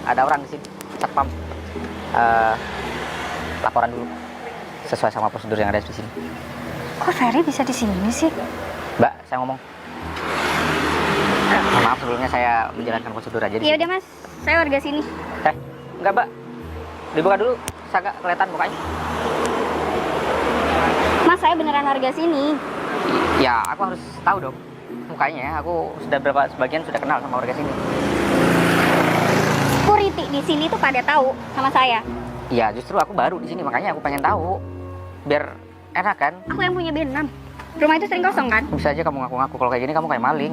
ada orang di sini. Satpam. Laporan dulu. Sesuai sama prosedur yang ada di sini. Kok Ferry bisa di sini sih? Mbak, saya ngomong. Maaf sebelumnya saya menjalankan prosedur aja di Iya sini. udah Mas, saya warga sini. Enggak, Mbak. Dibuka dulu. Agak kelihatan mukanya. Mas, saya beneran warga sini. Ya, aku harus tahu dong mukanya. Aku sudah sebagian sudah kenal sama warga sini. Security di sini tuh pada tahu sama saya. Ya, justru aku baru di sini makanya aku pengen tahu. Biar enak kan? Aku yang punya B6. Rumah itu sering kosong kan? Bisa aja kamu ngaku-ngaku kalau kayak gini kamu kayak maling.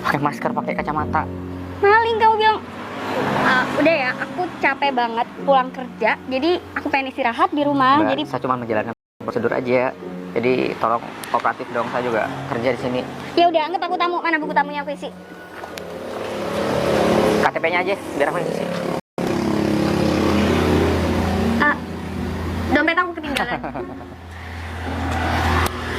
Pakai masker, pakai kacamata. Maling kamu bilang. Udah ya, aku capek banget pulang kerja. Jadi aku pengen istirahat di rumah. Mbak, Jadi saya cuma menjalankan prosedur aja. Jadi tolong kooperatif dong, saya juga kerja di sini. ya udah anggap aku tamu. Mana buku tamunya aku isi? KTP-nya aja, biar aku isi. Dompet aku ketinggalan.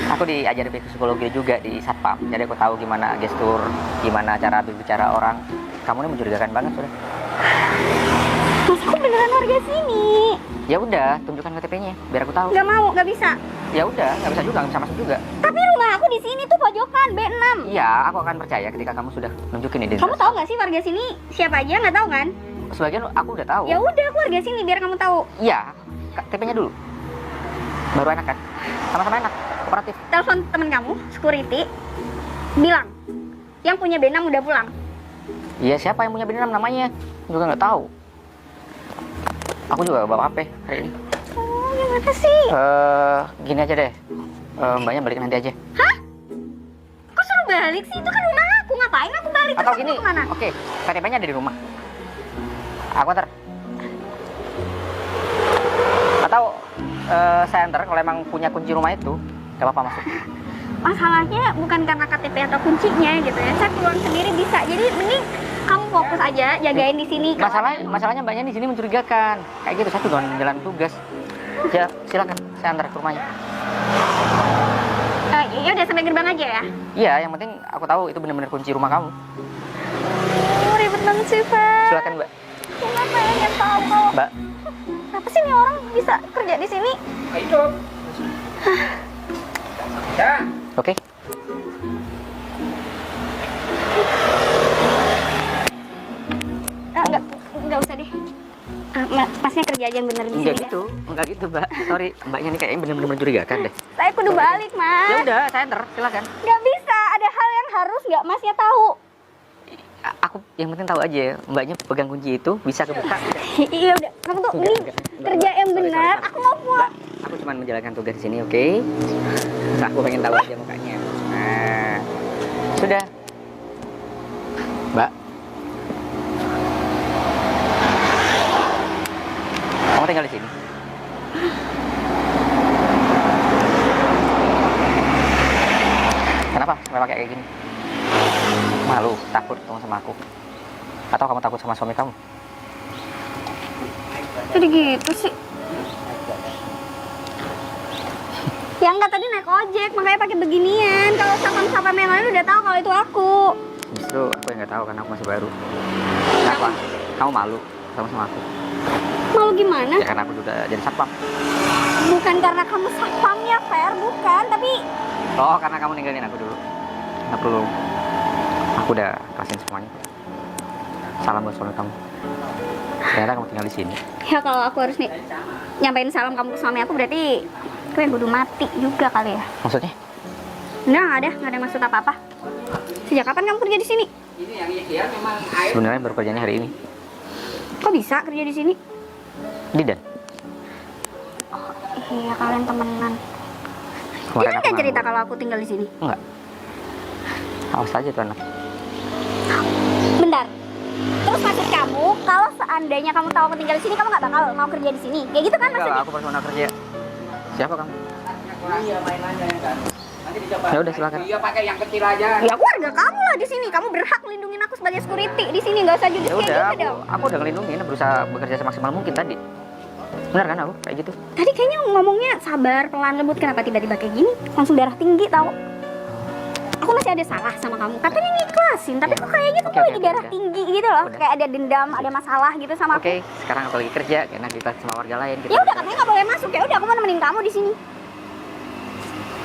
Aku diajari psikologi juga di Satpam. Jadi aku tahu gimana gestur, gimana cara berbicara orang. Kamu ini mencurigakan banget sudah. Mas, aku beneran warga sini. Ya udah, tunjukkan KTP-nya biar aku tahu. Gak mau, gak bisa. Ya udah, nggak bisa juga, nggak bisa masuk juga. Tapi rumah aku di sini tuh pojokan B6. Iya, aku akan percaya ketika kamu sudah nunjukin identitas. Kamu tahu nggak sih warga sini siapa aja? Nggak tahu kan? Sebagian aku udah tahu. Ya udah, aku warga sini biar kamu tahu. Iya, KTP-nya dulu. Baru enak kan? Sama-sama enak, kooperatif. Telepon temen kamu, security, bilang yang punya B6 udah pulang. Iya, siapa yang punya B6 namanya? Juga nggak tahu. Aku juga nggak bawa HP hari ini. Oh, gimana sih? Gini aja deh. Mbaknya balik nanti aja. Hah? Kok suruh balik sih? Itu kan rumah aku. Ngapain aku balik? Atau Terus gini, aku kemana? oke, KTP-nya ada di rumah. Aku antar. Atau saya antar kalau emang punya kunci rumah itu, nggak apa-apa masuk. Masalahnya bukan karena KTP atau kuncinya gitu ya. Saya pulang sendiri bisa. Jadi mending kamu fokus aja jagain di sini. Masalahnya mbaknya di sini mencurigakan. Kayak gitu, saya tuh jalan tugas. Ya, silakan saya antar ke rumahnya. Ya udah sampai gerbang aja ya. Iya, yang penting aku tahu itu benar-benar kunci rumah kamu. Oh, ribet banget sih, Pak. Silakan, Mbak. Aku nggak pengen tahu kalau Mbak. kenapa sih nih orang bisa kerja di sini? Hidup. Ya. Oke. Enggak usah deh. Masnya kerja aja yang bener di Enggak sini. gitu, enggak gitu, Mbak. Sorry, mbaknya ini kayaknya benar-benar mencurigakan deh. Saya kudu balik, Mas. Ya udah, saya antar, silakan. Nggak bisa, ada hal yang harus nggak Masnya tahu. Aku yang penting tahu aja, mbaknya pegang kunci itu bisa kebuka. Iya udah, kamu tuh ini kerja yang Sorry, benar. sorry. Aku mau pulang. Aku cuma menjalankan tugas di sini, oke? Nah, aku pengen tahu aja mukanya. Nah, sudah. Mbak. Kamu tinggal di sini? Kenapa? Kenapa kayak gini? Malu, takut kamu sama aku? Atau kamu takut sama suami kamu? Jadi gitu sih. Ya enggak, tadi naik ojek, makanya pakai beginian. Kalau sapam-sapam yang lain udah tahu kalau itu aku. Justru aku yang nggak tahu karena aku masih baru. Kenapa? Kamu malu sama aku? Malu gimana? Ya karena aku juga jadi satpam. Bukan karena kamu sapamnya, Fer, bukan. Tapi Oh, karena kamu ninggalin aku dulu. Nggak perlu. Aku udah kasihin semuanya. Salam buat suami kamu. Ternyata kamu tinggal di sini. ya kalau aku harus nih nyampein salam kamu ke suami aku, berarti aku yang kudu mati juga kali ya. Maksudnya? Nggak ada maksud apa-apa. Sejak kapan kamu kerja di sini? Ini yang ideal memang air. Sebenarnya baru kerjanya hari ini. Kok bisa kerja di sini? Didan. Iya, kalian temenan. Kemarin Dia aku nggak cerita nganggur. kalau aku tinggal di sini. Enggak. Awas aja tuh anak. Bentar. Terus maksud kamu kalau seandainya kamu tahu aku tinggal di sini, kamu nggak bakal mau kerja di sini? Kayak gitu kan Enggak, maksudnya? aku personal kerja. Siapa kamu? Iya mainannya kan. Nanti dicoba. Ya udah, silakan. Iya pakai yang kecil aja. Ya aku warga kamu lah di sini. Kamu berhak melindungi aku sebagai security di sini. Nggak usah jujur Ya kayak udah, gitu dong. aku udah ngelindungin, berusaha bekerja semaksimal mungkin tadi. Benar kan aku kayak gitu? Tadi kayaknya ngomongnya sabar, pelan, lembut. Kenapa tiba-tiba kayak gini? Langsung darah tinggi tau. aku masih ada salah sama kamu. Katanya ngiklasin, tapi Iya. kok kayaknya kamu Oke, lagi oke, darah udah. tinggi gitu loh. Udah. Kayak ada dendam, ada masalah gitu sama aku. Oke, sekarang aku lagi kerja, enak kita sama warga lain. Kita Ya udah, katanya nggak boleh masuk. Ya udah, aku mau nemenin kamu di sini.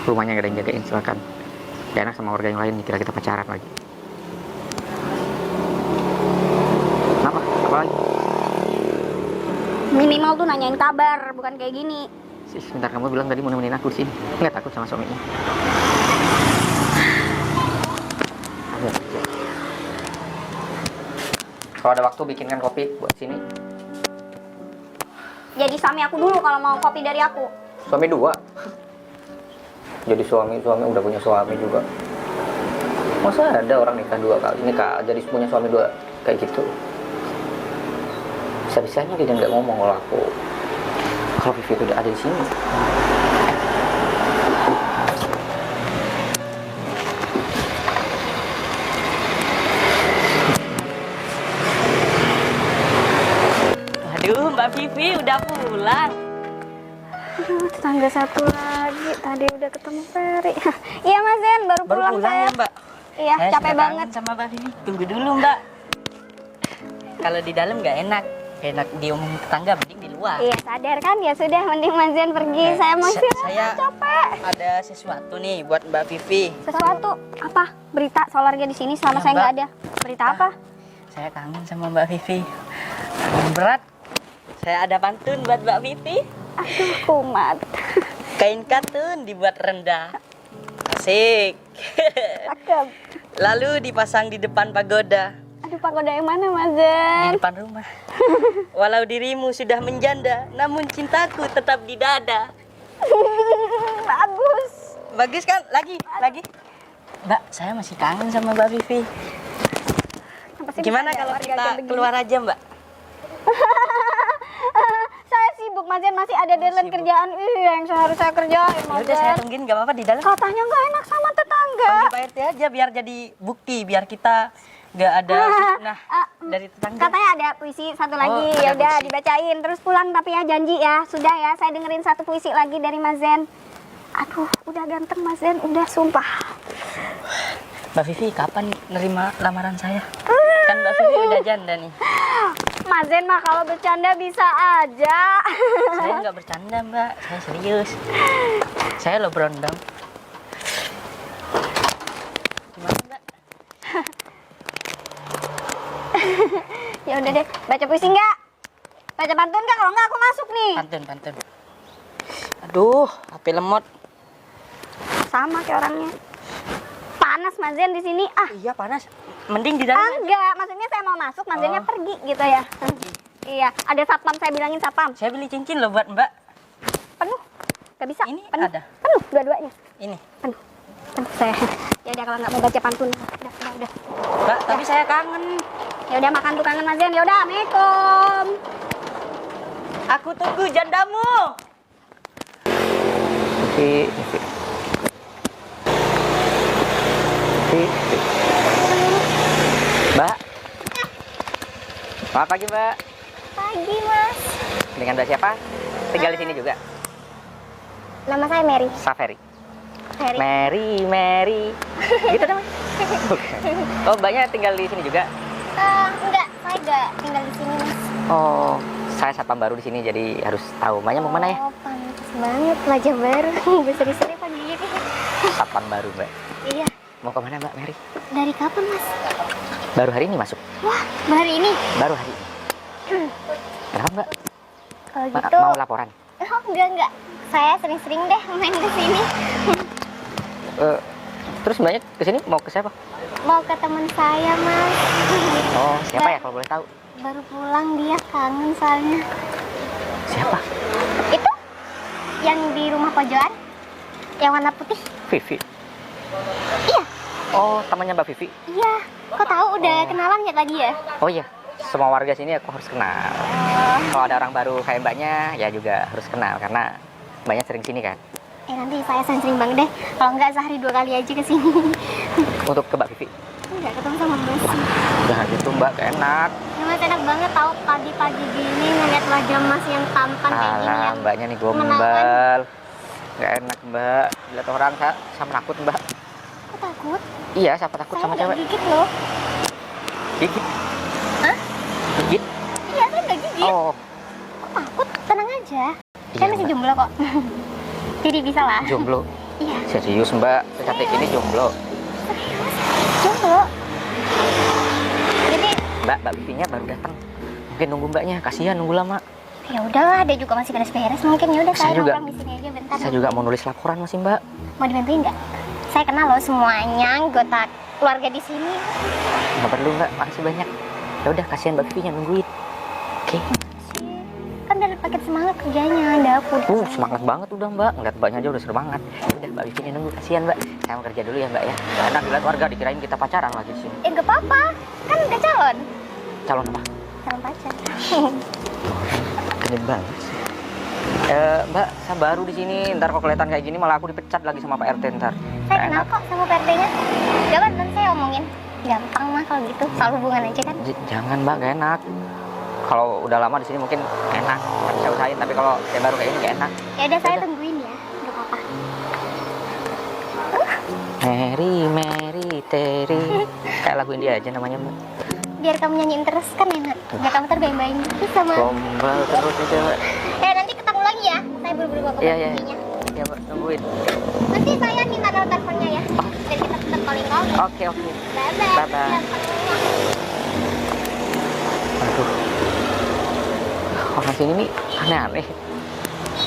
rumahnya gak ada yang jagain, silakan. Gak enak sama warga yang lain, dikira kita pacaran lagi. Kenapa? Apa lagi? Minimal tuh nanyain kabar, bukan kayak gini. Sih, sebentar, kamu bilang tadi mau nemenin aku sih. Nggak takut sama suaminya. Ayo, kerja. Kalau ada waktu bikinkan kopi buat sini. Jadi suami aku dulu kalau mau kopi dari aku. Suami dua. Jadi suami udah punya suami juga. Masa ada orang nikah dua kali, nikah jadi punya suami dua kayak gitu? Bisa-bisanya dia nggak ngomong kalau Vivi itu udah ada di sini. Waduh, Mbak Vivi udah pulang. Aduh, tetangga satu lagi. Tadi udah ketemu Ferry. Iya Mas Zen, baru Baru pulang pulang saya. ya, Mbak? Iya, Saya capek sudah banget. kangen sama Mbak Vivi. Tunggu dulu, Mbak. Kalau di dalam nggak enak. Enak diomongin tetangga, mending di luar. Iya, sadar kan? Ya sudah, mending Mas Zen pergi. Saya mau istirahat, saya capek. ada sesuatu nih buat Mbak Vivi. Sesuatu apa? Berita soal harga di sini selama Iya, saya nggak Mbak. ada. Berita apa? Saya kangen sama Mbak Vivi. Kangen berat. Saya ada pantun buat Mbak Vivi. Aduh, kumat. Kain katun dibuat rendah. Asik. Cakep. Lalu dipasang di depan pagoda. Aduh, pagoda yang mana Mas Di Zen? depan rumah. Walau dirimu sudah menjanda, namun cintaku tetap di dada. Bagus. Bagus kan? Lagi. Mbak, saya masih kangen sama Mbak Vivi. Kenapa sih Gimana bisa ada kalau warga kita kayak begini? keluar aja, Mbak? Saya sibuk, Mas Zen, masih ada deadline sibuk. kerjaan yang harus saya kerjain, Ya Mas udah saya Zen. tungguin, nggak apa-apa di dalam. Katanya nggak enak sama tetangga. Panggil Pak RT aja biar jadi bukti, biar kita nggak ada fitnah dari tetangga. Katanya ada puisi satu lagi, ada ya udah puisi. dibacain terus pulang, tapi ya janji ya, sudah ya, saya dengerin satu puisi lagi dari Mas Zen. Aduh, udah ganteng Mas Zen, udah sumpah. Mbak Vivi kapan nerima lamaran saya? Kan Mbak Vivi udah janda nih. Mas Zen mah kalau bercanda bisa aja. Saya nggak bercanda, Mbak. Saya serius. Saya lo berondong. Gimana, Mbak? Ya udah deh, baca puisi nggak? Baca pantun nggak? Kalau nggak aku masuk nih. Pantun. Aduh, HP lemot. Sama kayak orangnya. Panas Mas Zen di sini. Ah, Iya panas. Mending di dalam. enggak, maksudnya saya mau masuk, Mas Zennya Oh. pergi gitu ya. Iya, ada satpam, saya bilangin satpam. Saya beli cincin loh buat Mbak. Penuh. Gak bisa. Ini penuh. ada. Penuh dua-duanya. Ini. Penuh. Penuh saya. Ya udah kalau nggak mau baca pantun. Udah. Mbak, tapi saya kangen. Ya udah makan tuh kangen Mas Zen. Ya udah, Assalamualaikum. Aku tunggu jandamu. Vivi. Mbak. Selamat pagi, Mbak. Pagi Mas. Dengan Mbak siapa? Tinggal di sini juga. Nama saya Mary. Saferi. Ferry. Mary. Gitu namanya? Bukan. Oh, Mbaknya tinggal di sini juga? Enggak, saya enggak tinggal di sini Mas. Oh, saya satpam baru di sini jadi harus tahu. Mbaknya mau kemana ya? Oh, pantas banget, wajah baru. Berseri-seri pagi gini. Satpam baru, Mbak. Iya. Mau kemana, Mbak Mary? Dari kapan Mas? Baru hari ini masuk. Wah, hari ini. Baru hari ini. Kenapa, Mbak? Kalau Ma- gitu. mau laporan? Oh, enggak. Saya sering-sering deh main ke sini. Terus Mbaknya kesini mau ke siapa? Mau ke teman saya, Mas. Oh, siapa ya kalau boleh tahu? Baru pulang, dia kangen soalnya. Siapa? Itu yang di rumah pojokan, yang warna putih. Vivi. Iya, Oh, temannya Mbak Vivi. iya. Kok tahu udah kenalan ya tadi ya? Oh iya, semua warga sini aku harus kenal. Kalau ada orang baru kayak Mbaknya, ya juga harus kenal karena Mbaknya sering sini kan. Nanti saya sering banget deh. Kalau enggak sehari 2 kali aja ke sini. Untuk ke Mbak Vivi. Enggak ketemu sama Mas. Jangan gitu Mbak, gak enak. Ya, Mas enak banget tahu pagi-pagi gini ngeliat wajah Mas yang tampan kayak gini Alah, yang Mbaknya nih gombal. menawan. Gak enak Mbak. Lihat orang saya menakut Mbak. Kok takut? Iya, siapa takut Saya sama nggak cewek? gigit loh. Gigit. Hah? Gigit. Iya, saya nggak gigit. Oh, Kok takut? Tenang aja. Saya Iya, masih Mbak. jomblo kok. Jadi bisa lah. jomblo. Iya, Serius Mbak, secantik ini jomblo. serius. Jomblo. Jadi Mbak Bibinya baru datang. Mungkin nunggu Mbaknya, kasihan nunggu lama. ya udahlah, dia juga masih beres-beres mungkin. Ya udah Saya saya juga. nongkrong di sini aja bentar. Saya juga mau nulis laporan masih Mbak. Mau dibantuin nggak? Saya kenal loh semuanya anggota keluarga di sini. Nggak perlu Mbak, makasih banyak. Ya udah, kasihan Mbak Bibinya nungguin. Oke. Kan dari paket semangat kerjanya ada aku. Semangat banget udah Mbak. Ngeliat Mbaknya aja udah semangat. Ya udah Mbak Bibinya nunggu, kasihan Mbak. Saya mau kerja dulu ya Mbak ya. Nggak enak dilihat warga dikirain kita pacaran lagi di sini. Nggak apa-apa, kan udah calon. Calon apa? Calon pacar. Keren banget sih. Mbak, saya baru di sini. Ntar kalau kelihatan kayak gini malah aku dipecat lagi sama Pak RT ntar. Saya Nggak kenal enak. kok sama PRT-nya. Jangan nanti saya omongin. Gampang mah kalau gitu, soal hubungan aja kan. Jangan Mbak, gak enak. Kalau udah lama di sini mungkin enak. Kan saya usahain, tapi kalau saya baru kayak ini gak enak. Ya udah saya Udah. tungguin ya, nggak apa-apa. Mary, Mary, Terry. Kayak lagu India aja namanya Mbak. Biar kamu nyanyiin terus kan enak. Biar kamu terbayang-bayang gitu sama. Gombal terus itu Mbak. Nanti ketemu lagi ya. Saya buru-buru bawa ke Iya, iya. PRT-nya. Ya Mbak, tungguin. Nanti saya minta nomor teleponnya ya. Dan kita tetap calling. Oke, oke. Bye-bye. Bye-bye. Aduh. Orang sini nih aneh-aneh.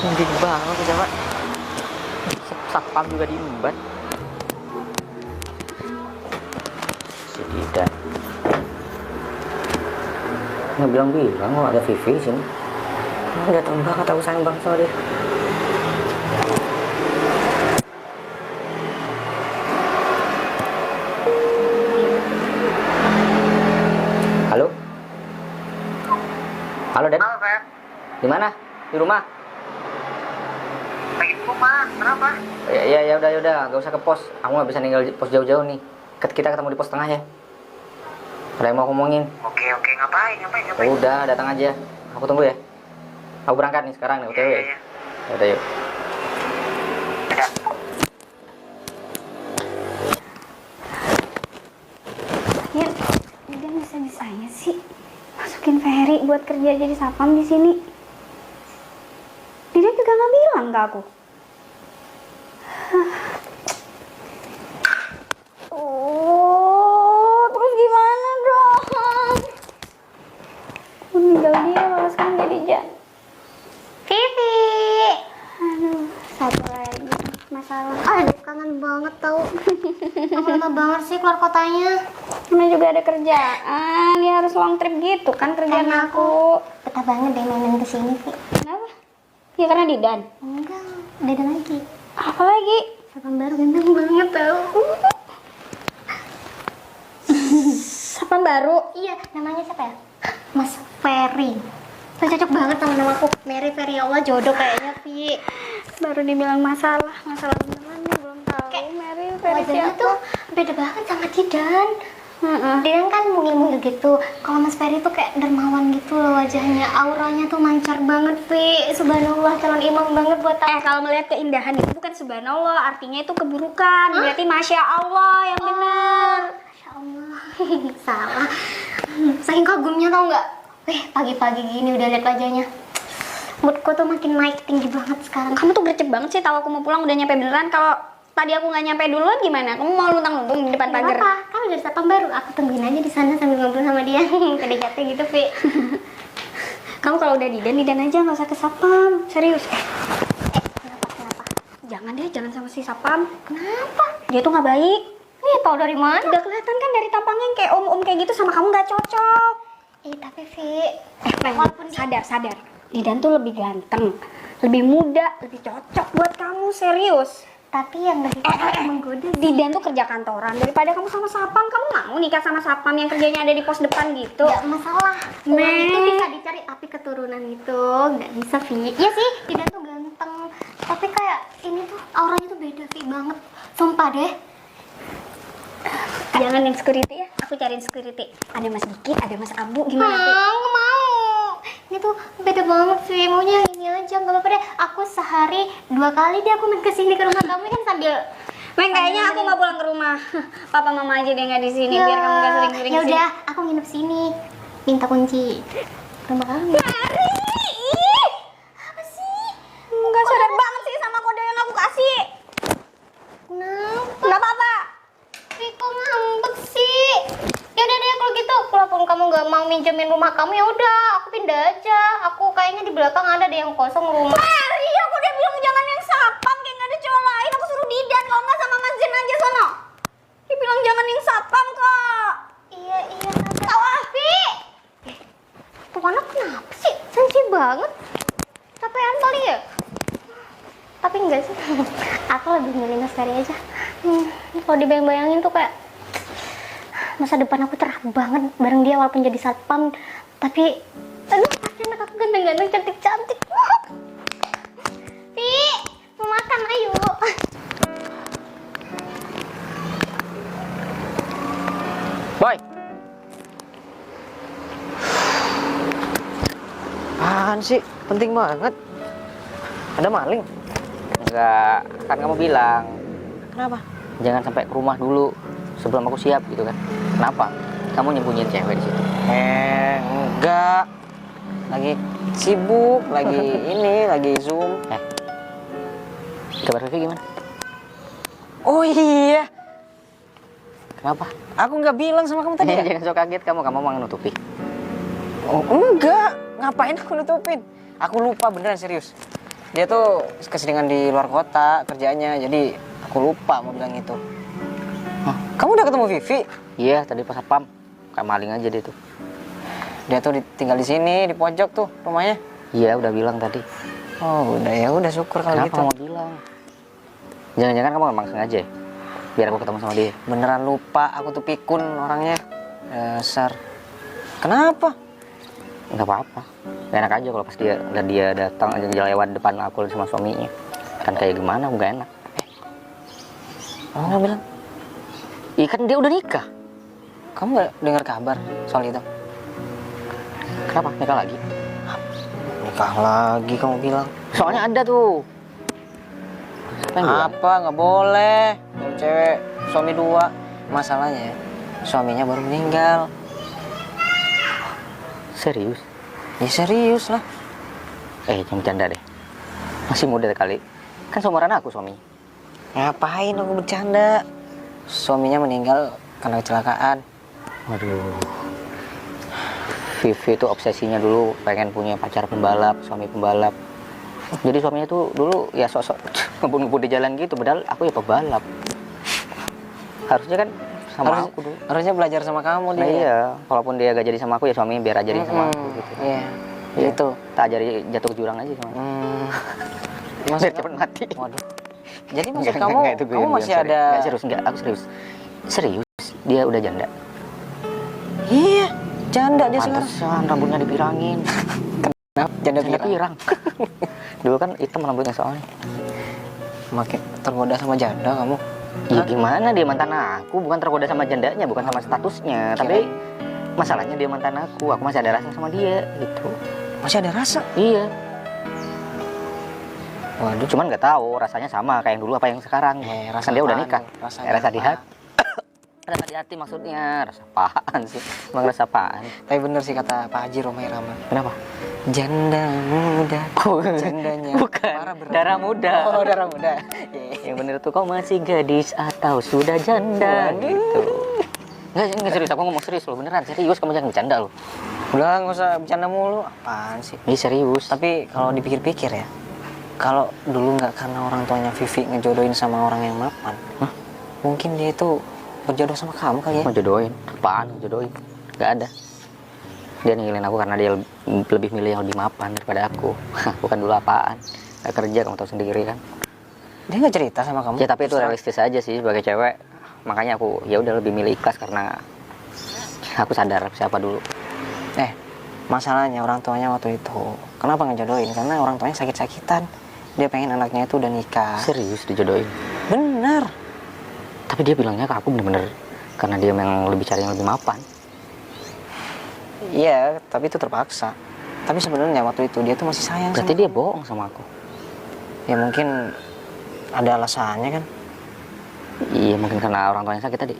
Mending banget ya Mbak. Satpam juga diembat. Si Didan. Nggak bilang-bilang kok ada Vivi di sini. Nggak tahu banget aku sayang banget sama dia. Halo? Halo, Den. Halo, Fer. Di mana? Di rumah? Lagi di rumah. Kenapa? Ya udah, gak usah ke pos. Aku nggak bisa ninggal di pos jauh-jauh nih. Kita ketemu di pos tengah ya. Ada yang mau aku ngomongin? Oke. Ngapain? Udah, datang aja. Aku tunggu ya. Aku berangkat nih sekarang nih, OTW. Iya. Udah yuk. Dadah. Ya, dia bisa-bisanya sih masukin Ferry buat kerja jadi satpam di sini. Dia juga nggak bilang ke aku. Oh, terus gimana dong? Aku ninggal dia kalau sekarang jadi Jan. Vivi. Aduh, satu lagi masalah. Aduh, kangen banget tau. Lama banget sih keluar kotanya. Namanya juga ada kerjaan, ya harus long trip gitu kan kerjaan aku. Betah banget deh main kesini, Vi. Kenapa? Ya karena Didan. Enggak, beda lagi. Apa lagi? Satpam baru ganteng banget tau. Satpam baru? Iya, namanya siapa ya? Mas Ferry. Cocok banget sama nama aku. Mary Ferry, ya Allah jodoh kayaknya, Vi. Baru dibilang masalah beneran nih belum tahu. Mary Ferry wajahnya tuh beda banget sama Didan. Didan kan mungil-mungil gitu. Kalau Mas Ferry tuh kayak dermawan gitu loh wajahnya. Auranya tuh mancar banget, Vi. Subhanallah, calon imam banget buat aku. Kalau melihat keindahan itu bukan subhanallah, artinya itu keburukan. Berarti Masya Allah yang benar. Masya Allah. Salah. Saking kagumnya tau nggak? Pagi-pagi gini udah lihat wajahnya. Moodku tuh makin naik tinggi banget sekarang. Kamu tuh gercep banget sih, tahu aku mau pulang udah nyampe beneran. Kalau tadi aku nggak nyampe duluan gimana? Kamu mau luntang-luntung di depan pagar? Apa? Kan udah satpam baru. Aku tungguin aja di sana sambil ngobrol sama dia. PDKT gitu, Vi. Kamu kalau udah Didan aja, nggak usah ke satpam. Serius. Kenapa? Jangan deh, jangan sama si satpam. Kenapa? Dia tuh nggak baik. Nih, tahu dari mana? Udah kelihatan kan dari tampangnya yang kayak om-om kayak gitu, sama kamu nggak cocok. Tapi Vi, walaupun sadar. Didan tuh lebih ganteng, lebih muda, lebih cocok buat kamu, serius. Tapi yang lebih menggoda Didan tuh kerja kantoran. Daripada kamu sama satpam, kamu mau nikah sama satpam yang kerjanya ada di pos depan gitu? Gak masalah. Uang itu bisa dicari, tapi keturunan itu gak bisa, Vi. Iya sih, Didan tuh ganteng. Tapi kayak ini tuh auranya tuh beda, Vi, banget. Sumpah deh. Jangan yang security ya, aku cariin security. Ada Mas Diki, ada Mas Abu, gimana, Vi? Nggak mau. Ini tuh beda banget sih, maunya ini aja, nggak apa-apa deh. Aku sehari 2 kali deh aku main kesini ke rumah kamu kan sambil Meng, kayaknya aku nggak pulang ke rumah. Papa mama aja deh nggak di sini biar kamu nggak sering-sering. Ya udah, aku nginep sini. Minta kunci rumah kamu. Mary, apa sih? Nggak sadar banget sih sama kode yang aku kasih. Kenapa? Nggak apa-apa. Riko ngambek sih. Ya udah deh kalau gitu, walaupun kamu nggak mau minjemin rumah kamu ya udah, aku pindah aja. Aku kayaknya di belakang ada deh yang kosong rumah. Mary, aku udah bilang jangan yang sapam, kayak nggak ada cowok lain. Aku suruh Didan, kalau nggak sama Mas Zen aja sono. Dibilang jangan yang sapam kok. Iya tahu Afi. Tuh anak kenapa sih? Sensi banget. Capean kali ya? Tapi enggak sih. Aku lebih milih Mas Ferry aja. Kalau dibayang-bayangin tuh kayak masa depan aku cerah banget bareng dia walaupun jadi satpam. Tapi aduh, pasti anak aku ganteng-ganteng, cantik-cantik. Pi, mau makan ayo. Boy. Apaan sih? Penting banget. Ada maling. Enggak, kan kamu bilang Kenapa? jangan sampai ke rumah dulu sebelum aku siap gitu kan. Kenapa? Kamu nyembunyiin cewek di situ. Enggak. Lagi sibuk, lagi lagi Zoom. Kabar Vivi gimana? Oh iya, Kenapa? aku nggak bilang sama kamu tadi ya? Jangan sok kaget kamu mau nutupi. Oh enggak, ngapain aku nutupin? Aku lupa beneran serius. Dia tuh keseringan di luar kota kerjanya, jadi aku lupa mau bilang itu. Hah? Kamu udah ketemu Vivi? Iya, tadi pas sapam. Kayak maling aja dia tuh. Dia tuh tinggal di sini, di pojok tuh rumahnya. Iya, udah bilang tadi. Oh udah ya, udah syukur kalau Kenapa gitu. mau bilang? Jangan-jangan kamu memang sengaja ya? Biar aku ketemu sama dia. Beneran lupa, aku tuh pikun orangnya. Dasar. Kenapa? Nggak apa-apa. Gak enak aja kalau pas dia datang aja lewat depan aku sama suaminya. Kan kayak gimana, nggak enak. Kamu nggak bilang? Iya kan dia udah nikah. Kamu nggak dengar kabar soal itu? Kenapa? Nikah lagi? Nikah lagi kamu bilang? Soalnya ada tuh. Siapa yang bilang? Apa? Nggak boleh. Kalau cewek suami dua. Masalahnya suaminya baru meninggal. Serius? Ya serius lah. Jangan bercanda deh. Masih muda kali. Kan seumuran aku suaminya. Ngapain aku bercanda? Suaminya meninggal karena kecelakaan. Waduh. Vivi itu obsesinya dulu pengen punya pacar pembalap, suami pembalap. Jadi suaminya tuh dulu ya sosok ngebut-ngebut di jalan gitu, padahal aku ya pebalap. Harusnya kan sama aku dulu. Harusnya belajar sama kamu Nah dia. iya, walaupun dia gak jadi sama aku ya suaminya biar ajarin sama aku gitu. Iya. Iya. Gitu. Tak ajari jatuh ke jurang aja sama. Maksud Biar cepet mati. Waduh. Jadi maksud Enggak, kamu, enggak, itu gue kamu yang masih bilang ada? Enggak serius, enggak, aku serius. Serius, dia udah janda. Iya, janda dia sekarang. Pantesan rambutnya dipirangin. Kenapa? Janda Janda pirang. pirang. Dulu kan hitam rambutnya soalnya. Makin tergoda sama janda kamu. Ya gimana, dia mantan aku, bukan tergoda sama jandanya, bukan sama statusnya. Tapi masalahnya dia mantan aku masih ada rasa sama dia gitu. Masih ada rasa? Iya. Waduh, Cuman nggak tahu rasanya sama kayak yang dulu apa yang sekarang. rasa Kan dia udah apaan nikah. nih? Rasa Rasa di apa? hati. Rasa di hati maksudnya. Rasa apaan sih? Emang rasa apaan? Tapi bener sih kata Pak Haji Romai Rama. Kenapa? Janda muda. Jandanya. Bukan. Parah berat. Darah muda. Oh, darah muda. Yang bener tuh, kau masih gadis atau sudah janda? Waduh. Gitu. Nggak serius, aku ngomong serius loh, beneran serius, kamu jangan bercanda loh. Udah nggak usah bercanda mulu. Apaan sih? Ini serius. Tapi kalau dipikir-pikir ya, kalau dulu nggak karena orang tuanya Vivi ngejodohin sama orang yang mapan, mungkin dia itu berjodoh sama kamu kali ya? Mau jodohin? Apaan jodohin? Nggak ada. Dia ninggalin aku karena dia lebih milih yang lebih mapan daripada aku. Bukan dulu apaan. Gak kerja, kamu tahu sendiri kan. Dia nggak cerita sama kamu? Ya tapi itu realistis aja sih sebagai cewek. Makanya aku ya udah lebih milih ikhlas karena aku sadar siapa dulu. Masalahnya orang tuanya waktu itu kenapa ngejodohin? Karena orang tuanya sakit-sakitan. Dia pengen anaknya itu udah nikah. Serius dijodohin? Bener. Tapi dia bilangnya ke aku bener-bener karena dia memang lebih cari yang lebih mapan. Iya, tapi itu terpaksa. Tapi sebenarnya waktu itu dia tuh masih sayang. Berarti sama dia kamu. bohong sama aku. Ya mungkin ada alasannya kan. Iya, mungkin karena orang tua yang sakit tadi.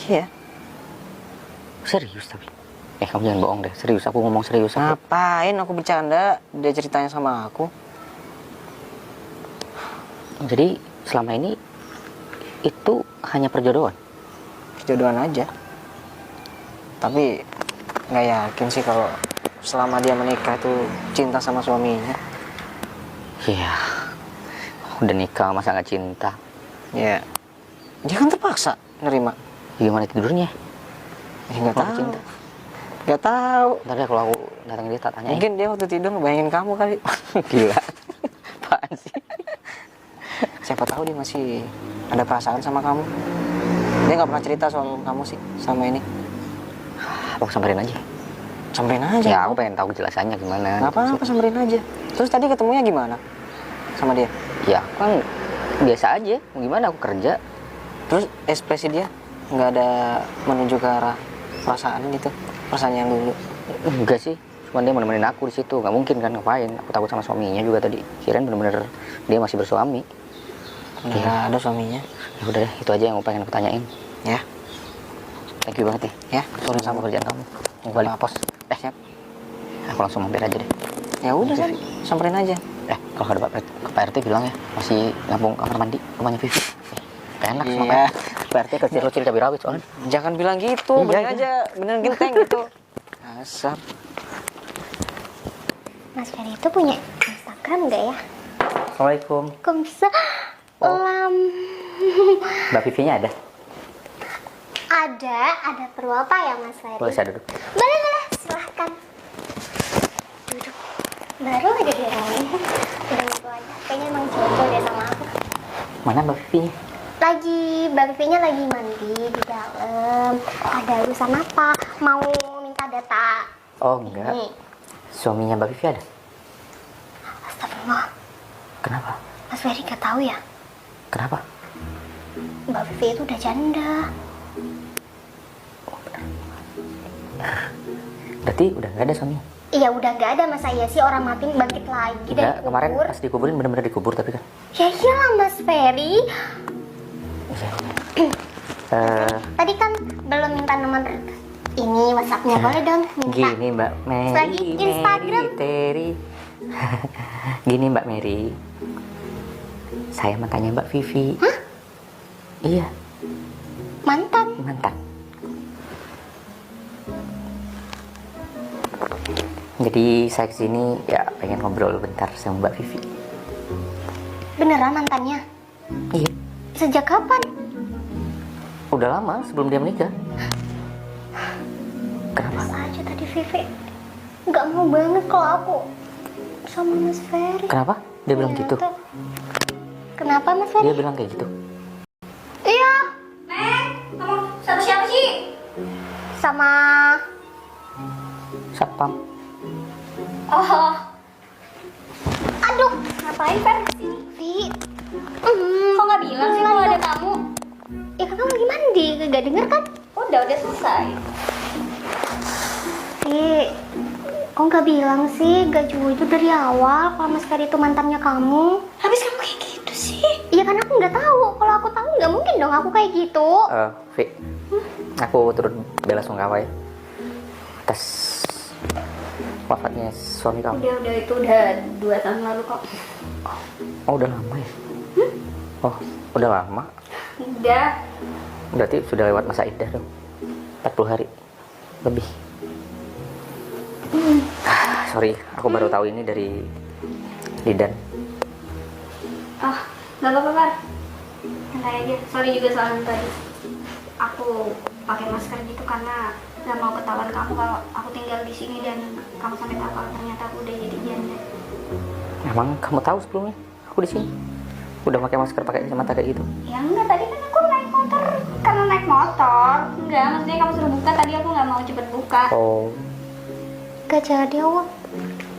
Iya. Serius tapi. Kamu jangan bohong deh. Serius, aku ngomong serius. Ngapain aku bercanda? Dia ceritanya sama aku. Jadi selama ini itu hanya perjodohan. Jodohan aja. Tapi nggak yakin sih kalau selama dia menikah tuh cinta sama suaminya. Iya. Udah nikah masa nggak cinta? Ya, dia kan terpaksa nerima. Gimana tidurnya? Ya nggak Kalau tahu. cinta. Nggak tahu. Ntar deh kalau aku datangin dia tak tanya. Mungkin dia waktu tidur ngebayangin kamu kali. Gila. Apaan sih? Siapa tahu dia masih ada perasaan sama kamu. Dia nggak pernah cerita soal kamu sih sama ini. Aku samperin aja. Samperin aja. Ya, aku pengen tahu kejelasannya gimana. Nggak apa-apa, samperin aja. Terus tadi ketemunya gimana sama dia? Ya, aku kan biasa aja. Gimana aku kerja? Terus ekspresi dia nggak ada menuju ke arah perasaan gitu, perasaan yang dulu. Enggak sih. Cuma dia mau nemenin aku di situ. Nggak mungkin kan ngapain? Aku takut sama suaminya juga tadi. Kirain bener-bener dia masih bersuami. Nggak ada suaminya. Ya udah deh, itu aja yang aku pengen aku tanyain. Ya, Thank you banget ya. ya. Sorry sama kerjaan kamu. Mau balik pos. Siap. Aku langsung mampir aja deh. Ya udah kan, samperin aja. Kalau ada Pak RT bilang ya, masih ngabung kamar mandi rumahnya Vivi. Enak sama Iya. Pak RT kecil-kecil cabai rawit soalnya. Jangan bilang gitu, Iya, bener iya. aja, bener genteng gitu. Asap. Mas Ferry itu punya Instagram nggak ya? Assalamualaikum. Kok bisa? Mbak Vivi-nya ada? Ada perlu apa ya Mas Ferry? Boleh saya duduk? Boleh, silahkan. Duduk. Baru aja dia ngomong. Udah gitu aja. Kayaknya emang jodoh deh sama aku. Mana Mbak Vivi-nya? Mbak Vivinya lagi mandi di dalam. Ada urusan apa? Mau minta data? Oh enggak. Ini. Suaminya Mbak Vivi ada? Astagfirullah. Kenapa? Mas Ferry gak tahu ya? Kenapa? Mbak Vivi itu udah janda. Berarti udah nggak ada suaminya? Iya udah gak ada, masa iya sih orang mati bangkit lagi dari Enggak, kemarin kubur? pas dikuburin bener-bener dikubur tapi kan. Ya iyalah Mas Ferry. Tadi kan belum minta nomor ini WhatsApp-nya, boleh dong minta. Gini Mbak Mary, Lagi Instagram. Mary, Terry. Gini Mbak Mary, saya mantannya Mbak Vivi. Hah? Iya, Mantan? mantan. Jadi saya kesini ya pengen ngobrol bentar sama Mbak Vivi. Beneran mantannya? Iya, Sejak kapan? udah lama sebelum dia menikah. Kenapa? Masa aja tadi Vivi nggak mau banget kalau aku sama Mas Ferry. Kenapa? Dia bilang gitu? Ternyata. Kenapa Mas Ferry? Dia bilang kayak gitu? Iya. Neng, kamu sama siapa sih? Sama... Satpam. Oh. Aduh, ngapain Fer kesini? Vi. Kok nggak bilang sih kalau ada tamu? Ya kakak lagi mandi, gak denger kan? Udah selesai. Vi, kok nggak bilang sih? Gak jujur dari awal kalau Mas Ferry itu mantannya kamu. Habis kamu kayak gitu sih? Iya kan aku nggak tahu. Kalau aku tahu nggak mungkin dong aku kayak gitu. Vi, aku turut bela sungkawa ya atas wafatnya suami kamu. Udah itu udah 2 tahun lalu kok. Oh udah lama ya? Oh udah lama? Udah. Berarti sudah lewat masa iddah dong? 40 hari lebih. Sorry, aku baru tahu ini dari Lidan. Ah, nggak apa-apa, Par. Santai aja. Sorry juga soalnya tadi. Aku pakai masker gitu karena nggak mau ketahuan kamu kalau aku tinggal di sini dan kamu sampai tahu kalau ternyata aku udah jadi janda. Emang kamu tahu sebelumnya aku di sini? Udah pakai masker, pakai kacamata kayak gitu? Ya enggak, tadi kan aku naik motor. Karena naik motor. Enggak, maksudnya kamu suruh buka, tadi aku nggak mau cepet buka. Oh, Gak jadi aku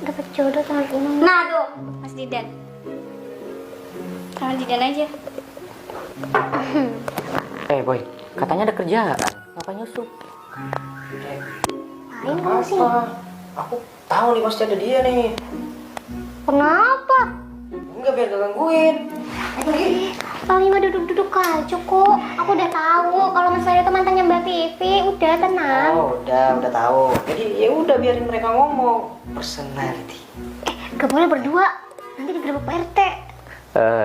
dapat jodoh sama Imam. Nah tuh, Mas Didan. Sama Didan aja. boy, katanya ada kerjaan. Ngapain nyusup? Main kamu sih. Aku tahu nih pasti ada dia nih. Kenapa? Enggak biar gak gangguin. Mami mah duduk-duduk aja kok. Aku udah tahu kalau Mas Ferry itu mantannya Mbak Vivi. Udah tenang. Oh, udah tahu. Jadi ya udah biarin mereka ngomong. Personality. Gak boleh berdua. Nanti digerebek Pak RT.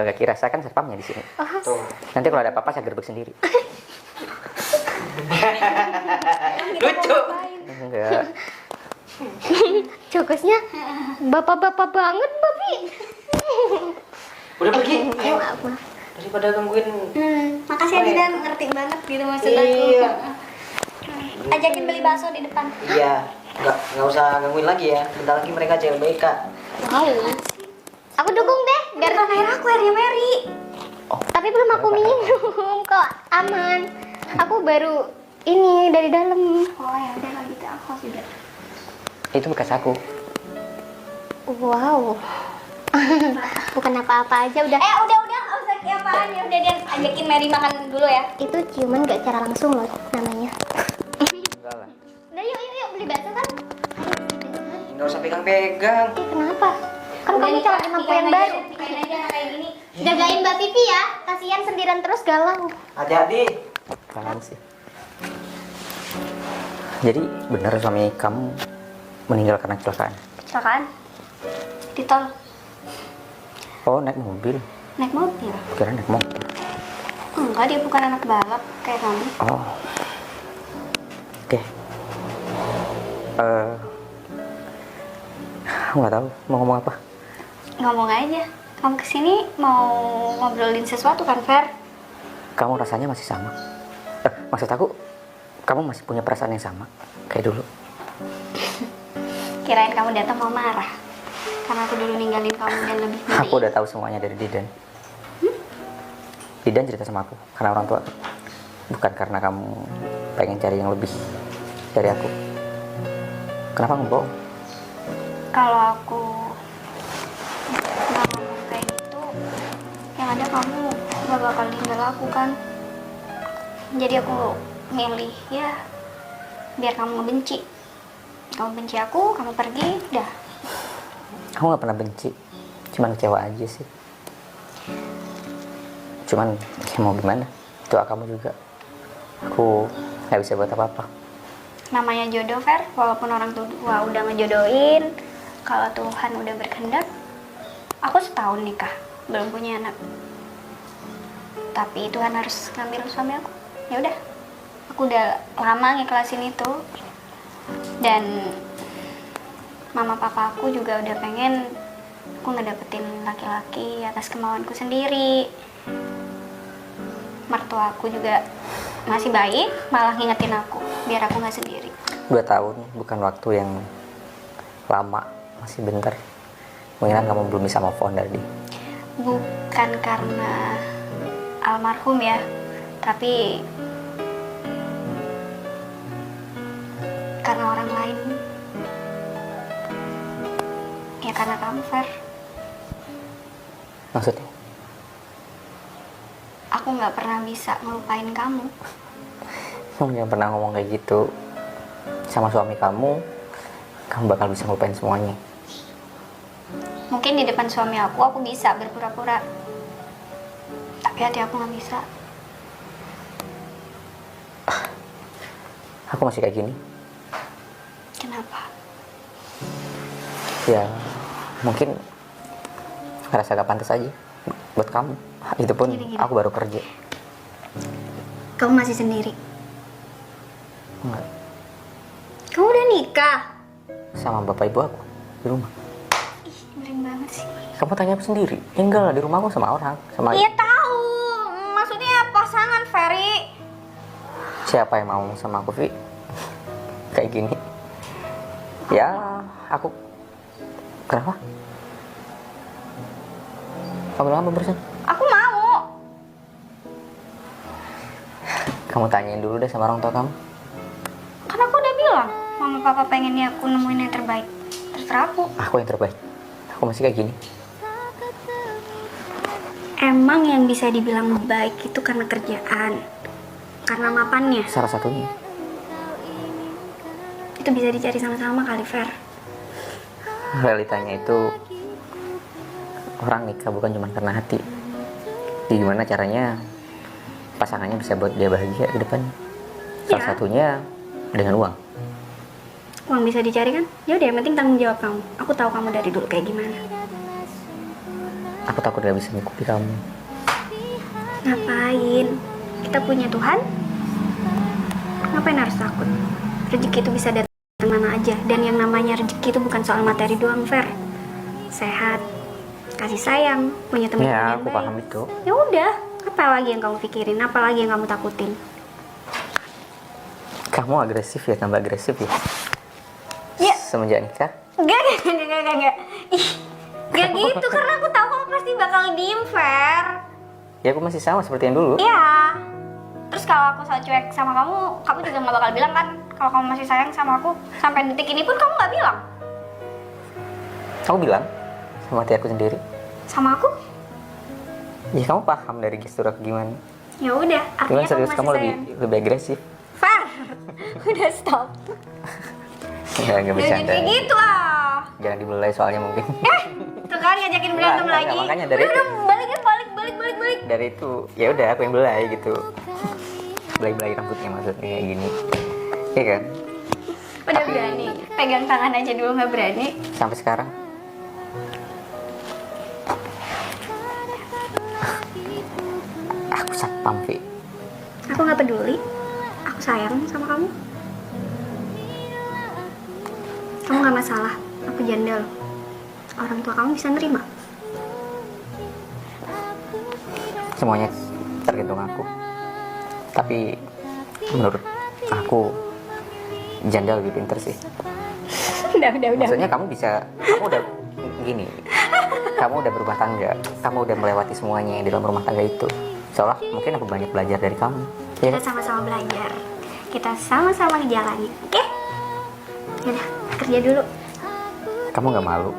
Gak kira saya kan satpamnya di sini. Tuh. Nanti kalau ada apa-apa saya gerbek sendiri. Lucu. Enggak. Jokesnya bapak-bapak banget, Babi. Udah pergi. Ayo, maaf. Daripada gangguin. Makasih Adi dan ngerti banget gitu maksud aku. Iya. Ajakin beli bakso di depan. Iya. Nggak usah gangguin lagi ya. Bentar lagi mereka CLBK. Wow. Aku dukung deh, biar air aku airnya Mary. Oh, Tapi belum aku minum, kok aman. Aku baru ini dari dalam. Oh ya udah kalau gitu aku juga. itu bekas aku. Wow. Bukan apa-apa aja udah. Udah, usah apaan ya. Udah dia ajakin Mary makan dulu ya. Itu ciuman gak cara langsung loh namanya. Enggak lah. Udah yuk beli bakso kan. Nggak usah pegang-pegang. Ih, kenapa? Kan kamu calon lampu yang baru. Pikain aja kayak gini. Jagain Mbak Vivi ya. Kasihan sendirian terus galau. Hati-hati. Apaan sih? Jadi benar suami kamu meninggal karena kecelakaan? Kecelakaan di tol, Oh, naik mobil. naik mobil. Kira naik mobil. Enggak, dia bukan anak balap kayak kamu. Oh. Oke. Aku nggak tahu mau ngomong apa. Ngomong aja. Kamu kesini mau ngobrolin sesuatu kan, Fer? Kamu rasanya masih sama. Maksud aku, kamu masih punya perasaan yang sama kayak dulu. Kirain kamu datang mau marah karena aku dulu ninggalin kamu dan lebih milih. Aku udah tahu semuanya dari Didan. Didan cerita sama aku karena orang tua, bukan karena kamu pengen cari yang lebih dari aku. Kenapa kamu bohong? Kalau aku nggak ngomong kayak gitu, yang ada kamu gak bakal tinggal aku kan. Jadi aku milih ya biar kamu ngebenci. Kamu benci aku, kamu pergi, dah. Aku nggak pernah benci, cuman kecewa aja sih. Cuman ya mau gimana, itu kamu juga. Aku nggak bisa buat apa-apa. Namanya jodoh, Fer. Walaupun orang tua udah ngejodohin, kalau Tuhan udah berkehendak, aku setahun nikah, belum punya anak. Tapi Tuhan harus ngambil suami aku. Ya udah, aku udah lama ngikhlasin itu. Dan mama papa aku juga udah pengen aku ngedapetin laki-laki atas kemauanku sendiri. Mertua aku juga masih baik, malah ngingetin aku biar aku nggak sendiri. 2 tahun bukan waktu yang lama, masih bentar. Mungkin kamu belum bisa move on dari dia. Bukan karena almarhum ya, tapi karena orang lain. Ya karena kamu, Fer. Maksudnya? Aku nggak pernah bisa ngelupain kamu. Kamu jangan pernah ngomong kayak gitu. Sama suami kamu bakal bisa ngelupain semuanya. Mungkin di depan suami aku bisa berpura-pura. Tapi hati aku nggak bisa. Aku masih kayak gini. Kenapa? Ya, mungkin ngerasa gak pantas aja buat kamu. Itu pun Gini-gini. aku baru kerja. Kamu masih sendiri? Enggak, Kamu udah nikah? sama bapak ibu aku di rumah. Ih, miring banget sih. Kamu tanya aku sendiri. Ya, enggak lah, di rumah aku sama orang. Sama Iya tahu. Maksudnya pasangan, Ferry. siapa yang mau sama aku, Vi? Kayak gini. Ya, aku... Kenapa? Kamu bilang apa barusan? Aku mau. Kamu tanyain dulu deh sama orang tua kamu. Kan aku udah bilang, mama papa pengennya aku nemuin yang terbaik. Terserah aku. Aku yang terbaik. Aku masih kayak gini. Emang yang bisa dibilang baik itu karena kerjaan, karena mapannya. Salah satunya. Itu bisa dicari sama-sama kali, Fer. Realitanya itu orang nikah bukan cuma karena hati. Jadi gimana caranya pasangannya bisa buat dia bahagia ke depan? Salah Ya. satunya dengan uang. Uang bisa dicari kan? Ya udah, yang penting tanggung jawab kamu. Aku tahu kamu dari dulu kayak gimana. Aku takut gak bisa mengikuti kamu. Ngapain? Kita punya Tuhan. Ngapain harus takut? Rezeki itu bisa datang mana aja. Dan yang namanya rezeki itu bukan soal materi doang, Fer. Sehat, kasih sayang, punya teman Ya, yang aku baik. paham itu. Ya udah, apa lagi yang kamu pikirin? Apa lagi yang kamu takutin? Kamu agresif ya, tambah agresif ya. Ya. Semenjak nikah. Enggak. Ih, gak gitu, karena aku tahu kamu pasti bakal diem, Fer. Ya aku masih sama seperti yang dulu. Iya. Terus kalau aku so cuek sama kamu, kamu juga gak bakal bilang kan kalau kamu masih sayang sama aku. Sampai detik ini pun kamu gak bilang. Aku bilang sama hati aku sendiri. Sama aku? Ya kamu paham dari gestur aku gimana. Ya udah, Cuman artinya serius kamu kamu masih lebih sayang. lebih agresif. Fer, udah stop. Nggak Jangan bercanda. kayak gitu ah. Jangan dibelai soalnya mungkin. Tuh kan ngajakin berantem Enggak, lagi. makanya dari Udah, itu. balik. Dari itu ya udah aku yang belai gitu. Belai-belai rambutnya maksudnya kayak gini. Iya kan? Udah berani. Pegang tangan aja dulu nggak berani. Sampai sekarang. Aku satpam, Vi. Aku nggak peduli. Aku sayang sama kamu. Kamu nggak masalah. Aku janda loh. Orang tua kamu bisa nerima. Semuanya tergantung aku. Tapi menurut aku janda lebih pinter sih. Udah. Maksudnya kamu udah gini. Kamu udah berumah tangga. Kamu udah melewati semuanya yang di dalam rumah tangga itu. Seolah mungkin aku banyak belajar dari kamu. Kita Ya, sama-sama belajar. Kita sama-sama ngejalani. Oke? Yaudah, kerja dulu. kamu nggak malu?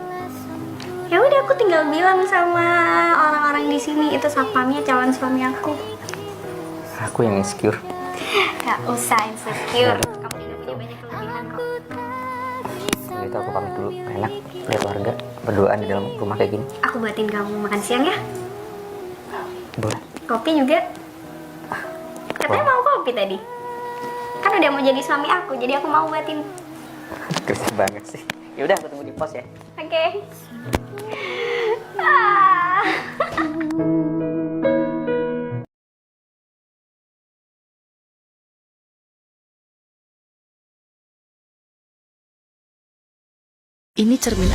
Ya udah, aku tinggal bilang sama orang-orang di sini itu satpamnya calon suami aku. Aku yang insecure. Gak usah insecure. Kamu juga punya banyak kelebihan kok. Jadi itu aku pamit dulu. Enak lihat warga berduaan di dalam rumah kayak gini. Aku buatin kamu makan siang ya. Boleh. Kopi juga. Katanya mau kopi tadi. Kan udah mau jadi suami aku, jadi aku mau buatin. Keren banget sih. Ya udah aku tunggu di pos ya. Oke. Ah. Ini cermin